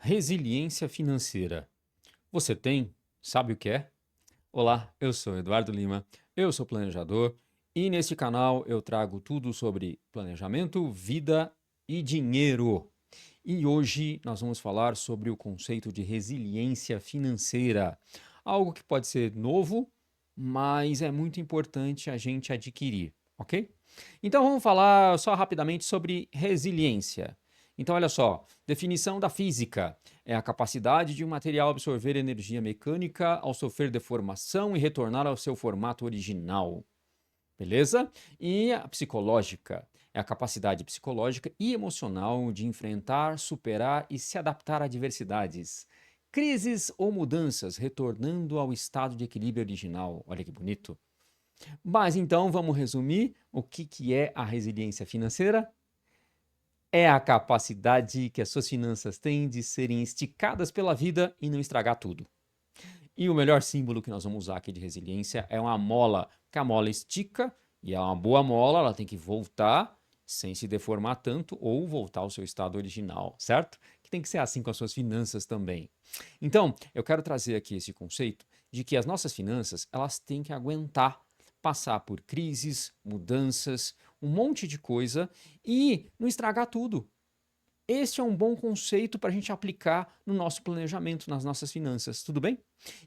Resiliência financeira. Você tem? Sabe o que é? Olá, eu sou Eduardo Lima, eu sou planejador e neste canal eu trago tudo sobre planejamento, vida e dinheiro. E hoje nós vamos falar sobre o conceito de resiliência financeira. Algo que pode ser novo, mas é muito importante a gente adquirir, ok? Então vamos falar só rapidamente sobre resiliência. Então, olha só, definição da física é a capacidade de um material absorver energia mecânica ao sofrer deformação e retornar ao seu formato original. Beleza? E a psicológica é a capacidade psicológica e emocional de enfrentar, superar e se adaptar a adversidades, crises ou mudanças, retornando ao estado de equilíbrio original. Olha que bonito. Mas então vamos resumir o que é a resiliência financeira? É a capacidade que as suas finanças têm de serem esticadas pela vida e não estragar tudo. E o melhor símbolo que nós vamos usar aqui de resiliência é uma mola, que a mola estica e é uma boa mola, ela tem que voltar sem se deformar tanto ou voltar ao seu estado original, certo? Que tem que ser assim com as suas finanças também. Então, eu quero trazer aqui esse conceito de que as nossas finanças, elas têm que aguentar passar por crises, mudanças, um monte de coisa e não estragar tudo. Este é um bom conceito para a gente aplicar no nosso planejamento, nas nossas finanças, tudo bem?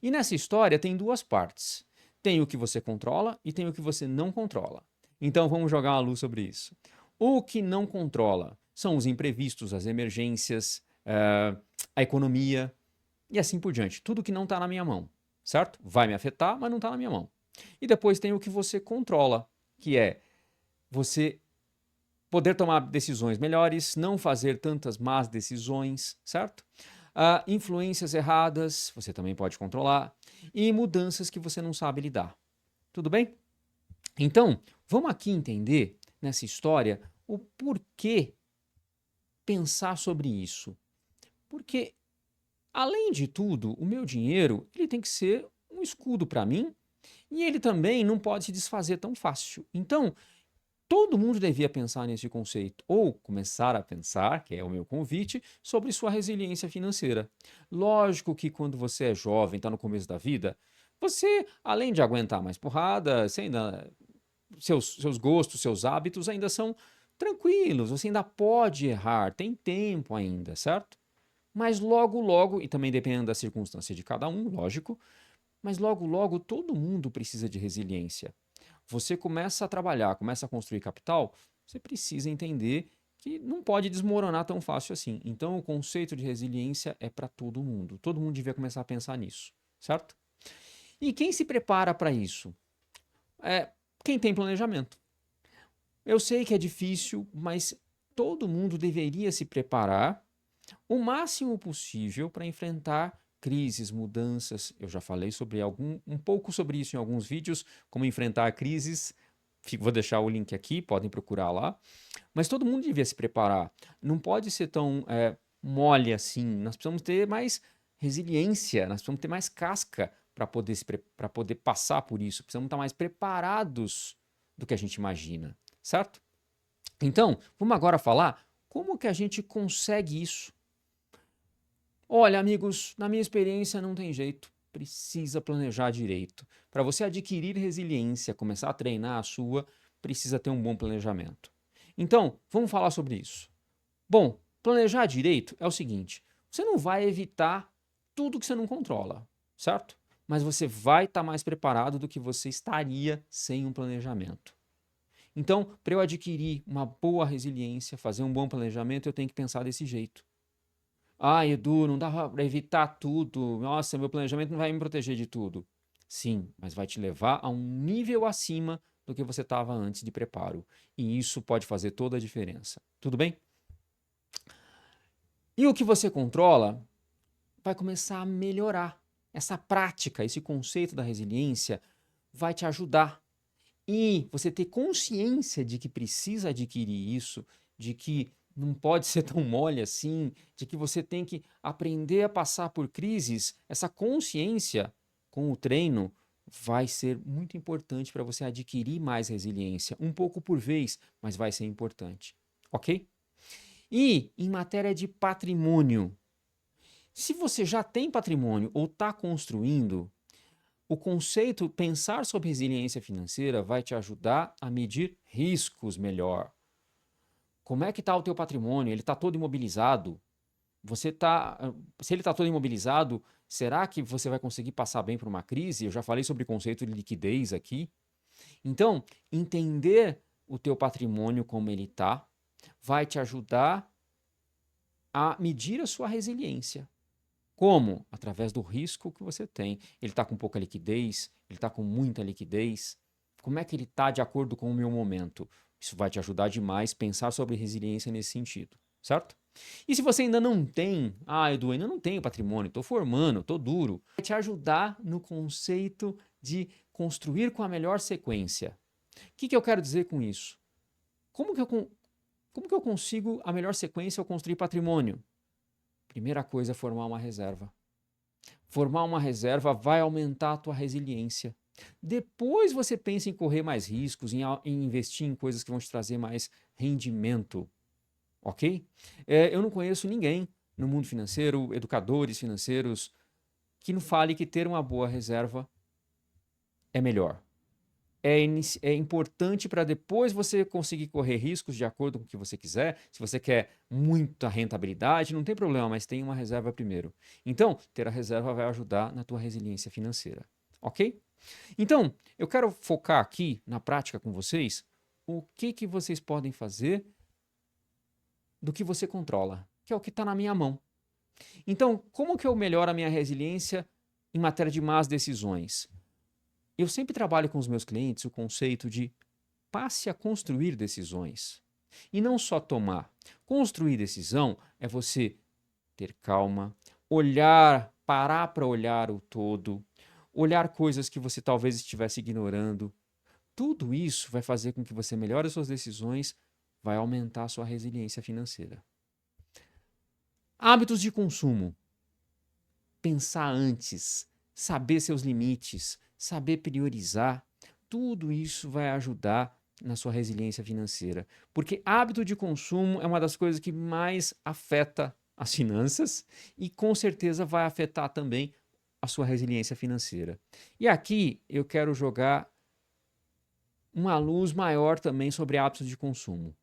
E nessa história tem duas partes. Tem o que você controla e tem o que você não controla. Então vamos jogar uma luz sobre isso. O que não controla são os imprevistos, as emergências, a economia e assim por diante. Tudo que não está na minha mão, certo? Vai me afetar, mas não está na minha mão. E depois tem o que você controla, que é você poder tomar decisões melhores, não fazer tantas más decisões, certo? Influências erradas, você também pode controlar, e mudanças que você não sabe lidar. Tudo bem? Então, vamos aqui entender nessa história o porquê pensar sobre isso. Porque, além de tudo, o meu dinheiro ele tem que ser um escudo para mim e ele também não pode se desfazer tão fácil. Então, todo mundo devia pensar nesse conceito, ou começar a pensar, que é o meu convite, sobre sua resiliência financeira. Lógico que quando você é jovem, está no começo da vida, você, além de aguentar mais porrada, você ainda, seus gostos, seus hábitos ainda são tranquilos, você ainda pode errar, tem tempo ainda, certo? Mas logo, logo, e também dependendo da circunstância de cada um, lógico, mas logo, logo todo mundo precisa de resiliência. Você começa a trabalhar, começa a construir capital, você precisa entender que não pode desmoronar tão fácil assim. Então, o conceito de resiliência é para todo mundo. Todo mundo devia começar a pensar nisso, certo? E quem se prepara para isso? É quem tem planejamento. Eu sei que é difícil, mas todo mundo deveria se preparar o máximo possível para enfrentar crises, mudanças. Eu já falei sobre um pouco sobre isso em alguns vídeos, como enfrentar crises. Vou deixar o link aqui, podem procurar lá. Mas todo mundo devia se preparar. Não pode ser tão mole assim. Nós precisamos ter mais resiliência, nós precisamos ter mais casca para poder passar por isso. Precisamos estar mais preparados do que a gente imagina, certo? Então, vamos agora falar como que a gente consegue isso. Olha, amigos, na minha experiência não tem jeito. Precisa planejar direito. Para você adquirir resiliência, começar a treinar a sua, precisa ter um bom planejamento. Então, vamos falar sobre isso. Bom, planejar direito é o seguinte: você não vai evitar tudo que você não controla, certo? Mas você vai estar mais preparado do que você estaria sem um planejamento. Então, para eu adquirir uma boa resiliência, fazer um bom planejamento, eu tenho que pensar desse jeito. Ah, Edu, não dá para evitar tudo. Nossa, meu planejamento não vai me proteger de tudo. Sim, mas vai te levar a um nível acima do que você estava antes de preparo. E isso pode fazer toda a diferença. Tudo bem? E o que você controla vai começar a melhorar. Essa prática, esse conceito da resiliência vai te ajudar. E você ter consciência de que precisa adquirir isso, de que não pode ser tão mole assim, de que você tem que aprender a passar por crises, essa consciência com o treino vai ser muito importante para você adquirir mais resiliência, um pouco por vez, mas vai ser importante, ok? E em matéria de patrimônio, Se você já tem patrimônio ou está construindo, o conceito pensar sobre resiliência financeira vai te ajudar a medir riscos melhor. Como é que está o teu patrimônio? Ele está todo imobilizado? Se ele está todo imobilizado, será que você vai conseguir passar bem por uma crise? Eu já falei sobre o conceito de liquidez aqui. Então, entender o teu patrimônio como ele está vai te ajudar a medir a sua resiliência. Como? Através do risco que você tem. Ele está com pouca liquidez? Ele está com muita liquidez? Como é que ele está de acordo com o meu momento? Isso vai te ajudar demais a pensar sobre resiliência nesse sentido, certo? E se você ainda não tem, Edu, ainda não tenho patrimônio, estou formando, estou duro, vai te ajudar no conceito de construir com a melhor sequência. O que eu quero dizer com isso? Como que eu consigo a melhor sequência ao construir patrimônio? Primeira coisa é formar uma reserva. Formar uma reserva vai aumentar a tua resiliência. Depois você pensa em correr mais riscos, em investir em coisas que vão te trazer mais rendimento. Ok? Eu não conheço ninguém no mundo financeiro, educadores financeiros, que não fale que ter uma boa reserva é melhor. É importante para depois você conseguir correr riscos de acordo com o que você quiser. Se você quer muita rentabilidade, não tem problema, mas tem uma reserva primeiro. Então, ter a reserva vai ajudar na tua resiliência financeira. Ok? Então, eu quero focar aqui na prática com vocês o que vocês podem fazer do que você controla, que é o que está na minha mão. Então, como que eu melhoro a minha resiliência em matéria de más decisões? Eu sempre trabalho com os meus clientes o conceito de passe a construir decisões. E não só tomar. Construir decisão é você ter calma, parar para olhar o todo, olhar coisas que você talvez estivesse ignorando. Tudo isso vai fazer com que você melhore as suas decisões, vai aumentar a sua resiliência financeira. Hábitos de consumo. Pensar antes, saber seus limites, saber priorizar, tudo isso vai ajudar na sua resiliência financeira. Porque hábito de consumo é uma das coisas que mais afeta as finanças e com certeza vai afetar também a sua resiliência financeira. E aqui eu quero jogar uma luz maior também sobre hábitos de consumo.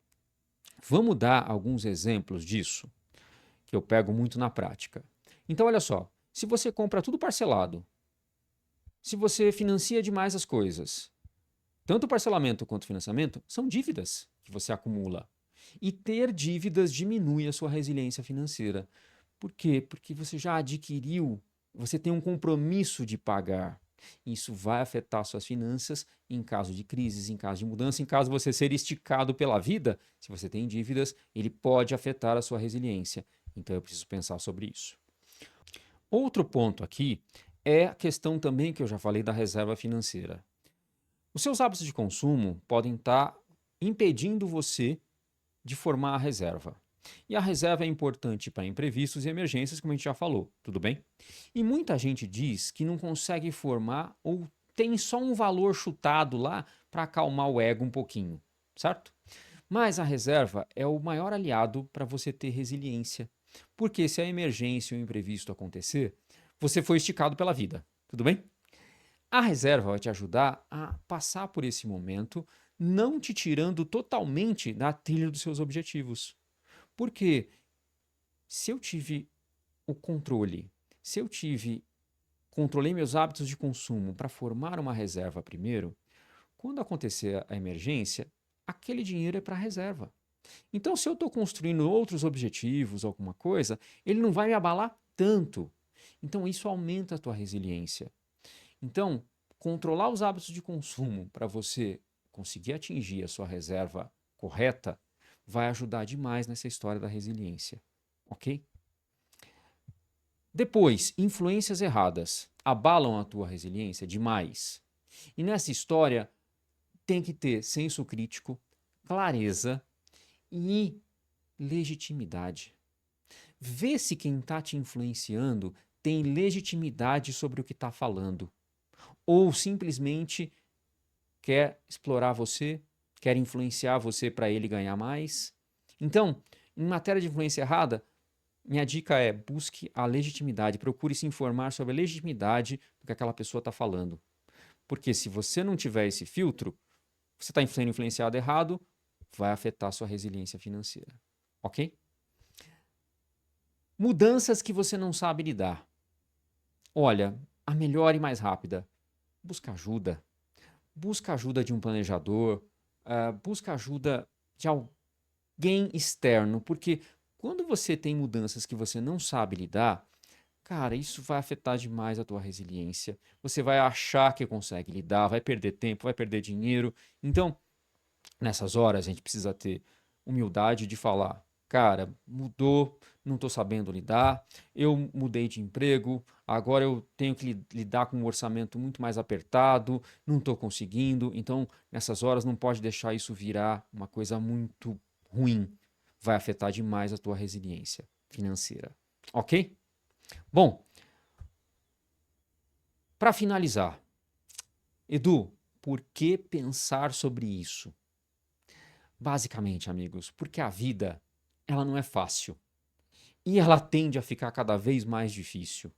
Vamos dar alguns exemplos disso, que eu pego muito na prática. Então, olha só, se você compra tudo parcelado, se você financia demais as coisas, tanto o parcelamento quanto o financiamento são dívidas que você acumula. E ter dívidas diminui a sua resiliência financeira. Por quê? Porque você já adquiriu, você tem um compromisso de pagar. Isso vai afetar suas finanças em caso de crises, em caso de mudança, em caso de você ser esticado pela vida. Se você tem dívidas, ele pode afetar a sua resiliência. Então eu preciso pensar sobre isso. Outro ponto aqui é a questão também que eu já falei da reserva financeira. Os seus hábitos de consumo podem estar impedindo você de formar a reserva. E a reserva é importante para imprevistos e emergências, como a gente já falou, tudo bem? E muita gente diz que não consegue formar ou tem só um valor chutado lá para acalmar o ego um pouquinho, certo? Mas a reserva é o maior aliado para você ter resiliência. Porque se a emergência ou o imprevisto acontecer, você foi esticado pela vida, tudo bem? A reserva vai te ajudar a passar por esse momento, não te tirando totalmente da trilha dos seus objetivos. Porque se eu tive o controle, se eu controlei meus hábitos de consumo para formar uma reserva primeiro, quando acontecer a emergência, aquele dinheiro é para a reserva. Então, se eu estou construindo outros objetivos, alguma coisa, ele não vai me abalar tanto. Então, isso aumenta a tua resiliência. Então, controlar os hábitos de consumo para você conseguir atingir a sua reserva correta vai ajudar demais nessa história da resiliência, ok? Depois, influências erradas abalam a tua resiliência demais. E nessa história tem que ter senso crítico, clareza e legitimidade. Vê se quem está te influenciando tem legitimidade sobre o que está falando. Ou simplesmente quer explorar você, quer influenciar você para ele ganhar mais. Então, em matéria de influência errada, minha dica é busque a legitimidade, procure se informar sobre a legitimidade do que aquela pessoa está falando. Porque se você não tiver esse filtro, você está sendo influenciado errado, vai afetar a sua resiliência financeira. Ok? Mudanças que você não sabe lidar. Olha, a melhor e mais rápida, busca ajuda. Busca ajuda de um planejador, busca ajuda de alguém externo, porque quando você tem mudanças que você não sabe lidar, cara, isso vai afetar demais a tua resiliência. Você vai achar que consegue lidar, vai perder tempo, vai perder dinheiro. Então, nessas horas, a gente precisa ter humildade de falar: cara, mudou, não estou sabendo lidar, eu mudei de emprego, agora eu tenho que lidar com um orçamento muito mais apertado, não estou conseguindo. Então, nessas horas, não pode deixar isso virar uma coisa muito ruim. Vai afetar demais a tua resiliência financeira. Ok? Bom, para finalizar, Edu, por que pensar sobre isso? Basicamente, amigos, porque a vida, ela não é fácil e ela tende a ficar cada vez mais difícil.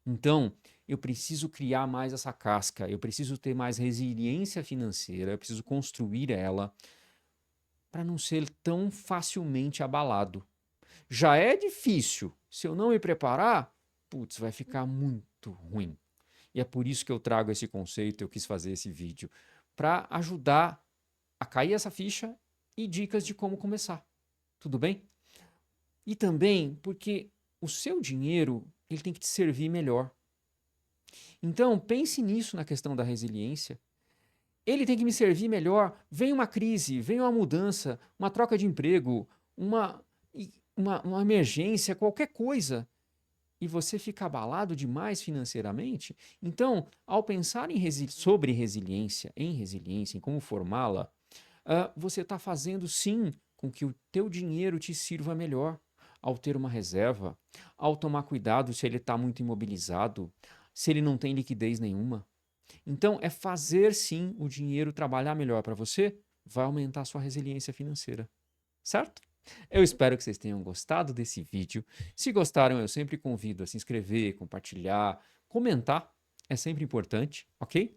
Então, eu preciso criar mais essa casca, eu preciso ter mais resiliência financeira, eu preciso construir ela para não ser tão facilmente abalado. Já é difícil, se eu não me preparar, putz, vai ficar muito ruim. E é por isso que eu trago esse conceito, eu quis fazer esse vídeo, para ajudar a cair essa ficha e dicas de como começar. Tudo bem? E também porque o seu dinheiro ele tem que te servir melhor. Então, pense nisso na questão da resiliência. Ele tem que me servir melhor. Vem uma crise, vem uma mudança, uma troca de emprego, uma, uma emergência, qualquer coisa. E você fica abalado demais financeiramente. Então, ao pensar sobre resiliência, em como formá-la, você está fazendo sim com que o teu dinheiro te sirva melhor ao ter uma reserva, ao tomar cuidado se ele está muito imobilizado, se ele não tem liquidez nenhuma. Então, é fazer sim o dinheiro trabalhar melhor para você, vai aumentar a sua resiliência financeira, certo? Eu espero que vocês tenham gostado desse vídeo. Se gostaram, eu sempre convido a se inscrever, compartilhar, comentar. É sempre importante, ok?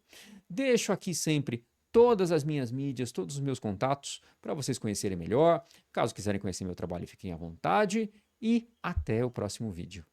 Deixo aqui sempre todas as minhas mídias, todos os meus contatos para vocês conhecerem melhor. Caso quiserem conhecer meu trabalho, fiquem à vontade e até o próximo vídeo.